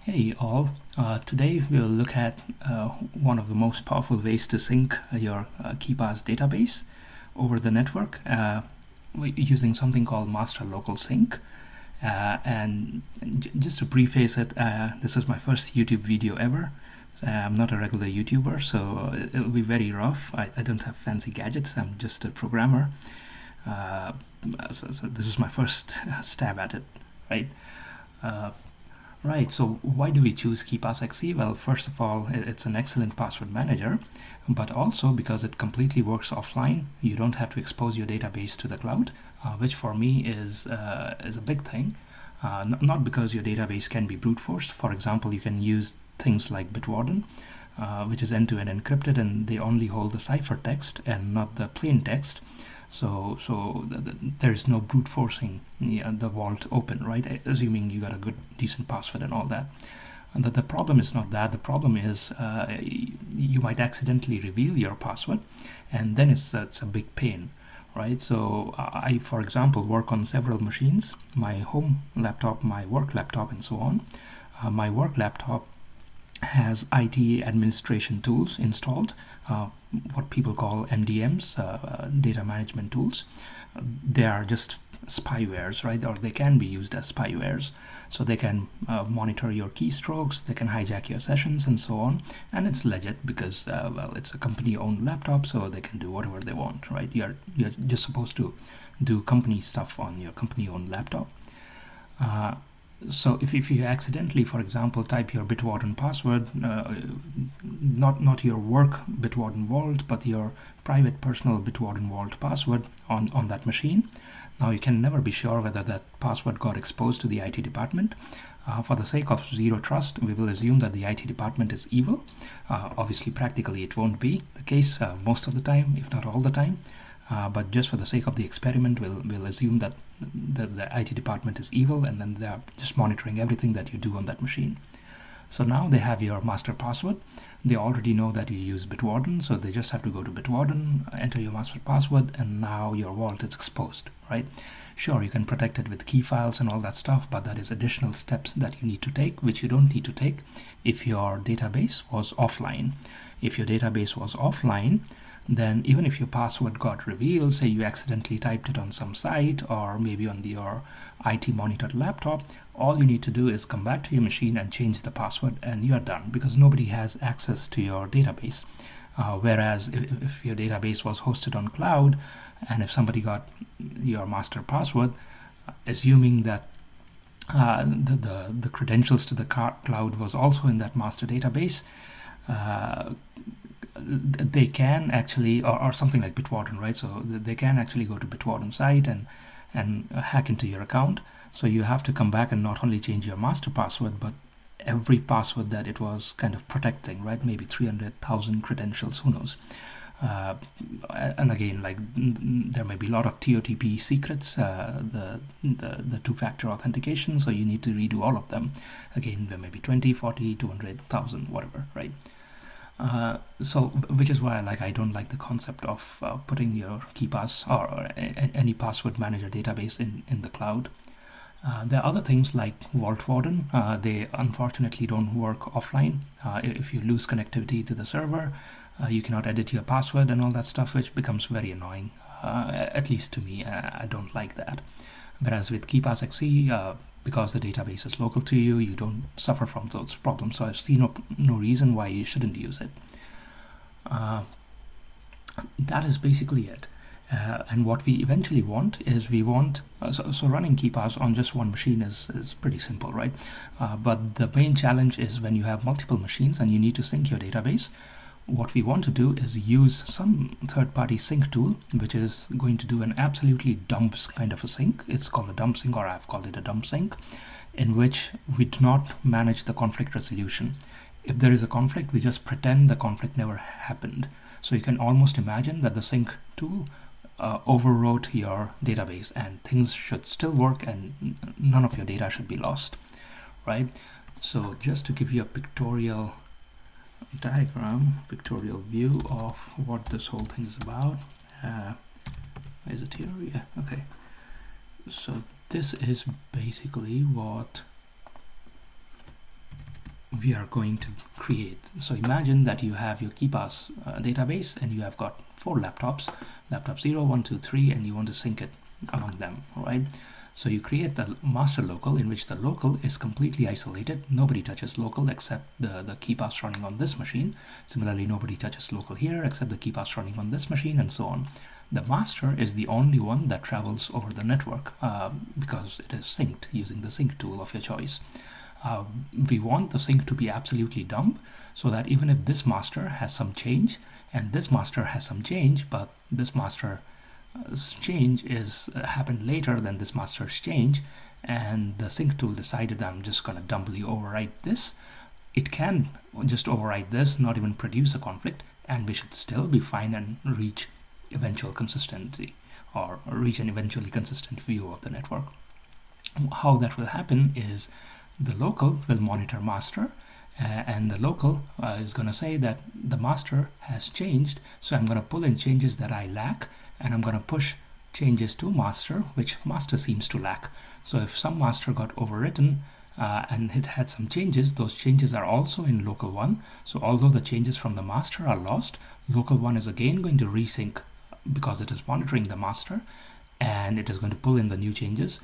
Hey all, today we'll look at one of the most powerful ways to sync your KeePass database over the network using something called master local sync. And just to preface it, this is my first YouTube video ever. I'm not a regular YouTuber, so it'll be very rough. I don't have fancy gadgets, I'm just a programmer. So this is my first stab at it, right? Right, so why do we choose KeepassXC? Well, first of all, it's an excellent password manager, but also because it completely works offline. You don't have to expose your database to the cloud, which for me is a big thing. Not because your database can be brute forced. For example, you can use things like Bitwarden, which is end-to-end encrypted, and they only hold the ciphertext and not the plain text. So there is no brute forcing the vault open, right? Assuming you got a good, decent password and all that. And the problem is not that. The problem is you might accidentally reveal your password, and then it's a big pain, right? So I, for example, work on several machines: my home laptop, my work laptop, and so on. My work laptop has IT administration tools installed, what people call MDMs, data management tools. They are just spywares, right? Or they can be used as spywares. So they can monitor your keystrokes, they can hijack your sessions, and so on. And it's legit because, well, it's a company-owned laptop, so they can do whatever they want, right? You're just supposed to do company stuff on your company-owned laptop. So if you accidentally, for example, type your Bitwarden password, not your work Bitwarden vault, but your private personal Bitwarden vault password on that machine, now you can never be sure whether that password got exposed to the IT department. For the sake of zero trust, we will assume that the IT department is evil. Obviously, practically it won't be the case most of the time, if not all the time. But just for the sake of the experiment, we'll assume that the IT department is evil, and then they're just monitoring everything that you do on that machine. So now they have your master password. They already know that you use Bitwarden, so they just have to go to Bitwarden, enter your master password, and now your vault is exposed, right? Sure, you can protect it with key files and all that stuff, but that is additional steps that you need to take, which you don't need to take if your database was offline. If your database was offline, then even if your password got revealed, say you accidentally typed it on some site or maybe on your IT monitored laptop, all you need to do is come back to your machine and change the password, and you're done, because nobody has access to your database. Whereas if your database was hosted on cloud, and if somebody got your master password, assuming that the credentials to the cloud was also in that master database, they can actually, or something like Bitwarden, right? So they can actually go to Bitwarden site and hack into your account. So you have to come back and not only change your master password, but every password that it was kind of protecting, right? Maybe 300,000 credentials, who knows? And again, like, there may be a lot of TOTP secrets, the two-factor authentication, so you need to redo all of them. Again, there may be 20, 40, 200,000, whatever, right? So which is why I don't like the concept of putting your KeePass or any password manager database in the cloud. There are other things like Vault Warden. They unfortunately don't work offline. If you lose connectivity to the server, you cannot edit your password and all that stuff, which becomes very annoying. At least to me, I don't like that. Whereas with KeepassXC, because the database is local to you, you don't suffer from those problems. So I see no reason why you shouldn't use it. That is basically it. And what we eventually want is so running KeePass on just one machine is pretty simple, right? But the main challenge is when you have multiple machines and you need to sync your database. What we want to do is use some third-party sync tool, which is going to do an absolutely dumb kind of a sync. It's called a dumb sync, or I've called it a dumb sync, in which we do not manage the conflict resolution. If there is a conflict, we just pretend the conflict never happened. So you can almost imagine that the sync tool overwrote your database, and things should still work, and none of your data should be lost, right? So just to give you a pictorial view of what this whole thing is about. Is it here? Yeah, okay. So this is basically what we are going to create. So imagine that you have your KeePass database and you have got 4 laptops, laptop 0, 1, 2, 3, and you want to sync it among them, right? So you create the master local in which the local is completely isolated. Nobody touches local except the KeePass running on this machine. Similarly, nobody touches local here except the KeePass running on this machine, and so on. The master is the only one that travels over the network because it is synced using the sync tool of your choice. We want the sync to be absolutely dumb so that even if this master has some change and this master has some change, but this master's change is happened later than this master's change, and the sync tool decided I'm just going to dumbly overwrite this, it can just overwrite this, not even produce a conflict, and we should still be fine and reach eventual consistency or reach an eventually consistent view of the network. How that will happen is the local will monitor master, and the local is going to say that the master has changed, so I'm going to pull in changes that I lack, and I'm going to push changes to master which master seems to lack. So if some master got overwritten and it had some changes, those changes are also in local 1. So although the changes from the master are lost, local 1 is again going to resync because it is monitoring the master, and it is going to pull in the new changes,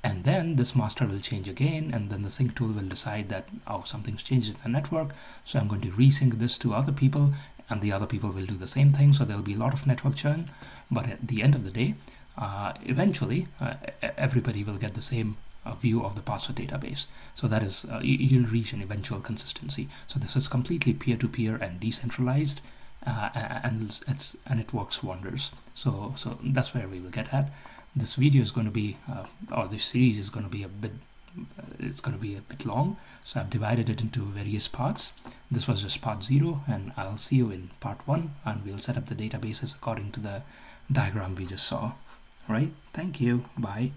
and then this master will change again, and then the sync tool will decide that, oh, something's changed in the network, so I'm going to resync this to other people, and the other people will do the same thing. So there'll be a lot of network churn, but at the end of the day, eventually everybody will get the same view of the password database. So that is you'll reach an eventual consistency. So this is completely peer-to-peer and decentralized, and it works wonders. So that's where we will get at. This video is going to be, or this series is going to be a bit long. So I've divided it into various parts. This was just part 0, and I'll see you in part 1, and we'll set up the databases according to the diagram we just saw. All right, thank you, bye.